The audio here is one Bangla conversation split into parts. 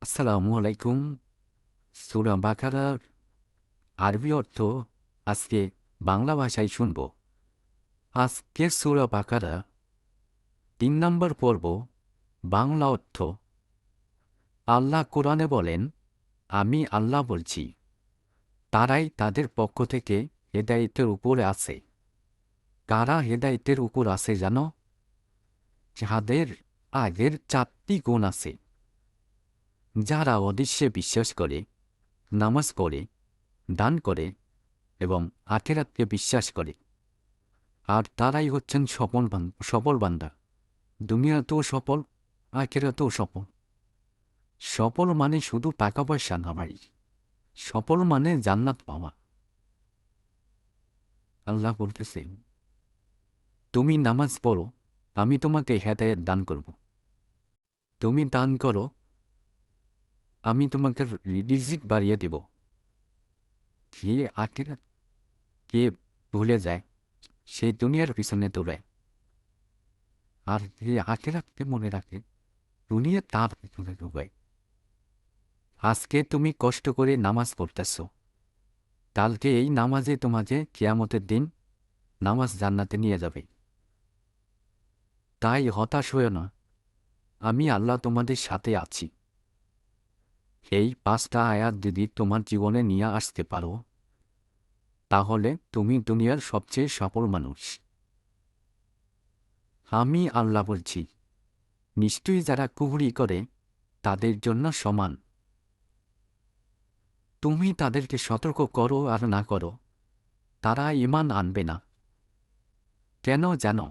আসসালামু আলাইকুম। সূরা বাকারার আরবি অর্থ আজকে বাংলা ভাষায় শুনব। আজকের সূরা বাকারা ৩ নম্বর পর্ব। বাংলা অর্থ। আল্লাহ কোরআনে বলেন, আমি আল্লাহ বলছি, তারাই তাদের পক্ষ থেকে হেদায়েতের উপরে আছে। কারা হেদায়েতের উপর আছে জানো? যাদের আগের ৪টি গুণ আছে। যারা অদৃশ্যে বিশ্বাস করে, নামাজ পড়ে, দান করে এবং আখিরাতকে বিশ্বাস করে। আর তারাই হচ্ছেন সফল বান্দা। দুনিয়াতেও সফল, আখিরাতেও সফল। সফল মানে শুধু টাকা পয়সা না ভাই, সফল মানে জান্নাত পাওয়া। আল্লাহ বলতেছে, তুমি নামাজ পড়ো, আমি তোমাকে হেদায়েত দান করব। তুমি দান করো, আমি তোমাকে রিজিক বাড়িয়ে দেব। যে আখিরাত কে ভুলে যায়, সে দুনিয়ার পিছনে দৌড়ায়। আর যে আখিরাতকে মনে রাখে, দুনিয়া তার পিছনে দৌড়ায়। আজকে তুমি কষ্ট করে নামাজ পড়তেছ, কালকে এই নামাজে তোমাকে কিয়ামতের দিন নামাজ জান্নাতে নিয়ে যাবে। তাই হতাশ হয়েও না, আমি আল্লাহ তোমাদের সাথে আছি। এই 5টা আয়াত যদি তোমার জীবনে নিয়ে আসতে পারো, তাহলে তুমি দুনিয়ার সবচেয়ে সফল মানুষ। আমি আল্লাহ বলছি, নিশ্চয়ই যারা কুফরি করে তাদের জন্য সমান। তুমি তাদেরকে সতর্ক করো আর না করো, তারা ঈমান আনবে না। কেন জানো?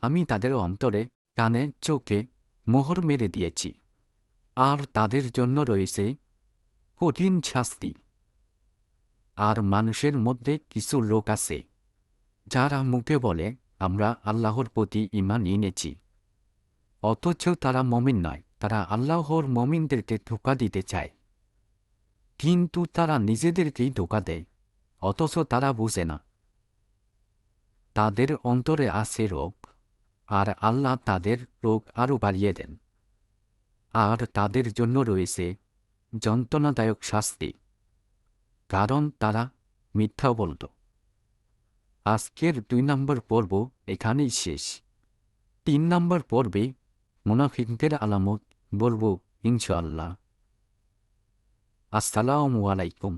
আমি তাদের অন্তরে, কানে, চোখে মোহর মেরে দিয়েছি। আর তাদের জন্য রয়েছে কঠিন শাস্তি। আর মানুষের মধ্যে কিছু লোক আছে, যারা মুখে বলে আমরা আল্লাহর প্রতি ঈমান এনেছি, অথচ তারা মমিন নয়। তারা আল্লাহর মমিনদেরকে ধোঁকা দিতে চায়, কিন্তু তারা নিজেদেরকেই ধোঁকা দেয়, অথচ তারা বুঝে না। তাদের অন্তরে আছে রোগ, আর আল্লাহ তাদের রোগ আরও বাড়িয়ে দেন। আর তাদের জন্য রয়েছে যন্ত্রণাদায়ক শাস্তি, কারণ তারা মিথ্যা বলত। আজকের 2 নম্বর পর্ব এখানেই শেষ। 3 নম্বর পর্বে মুনাফিকদের আলামত বলব ইনশাআল্লাহ। আসসালামু আলাইকুম।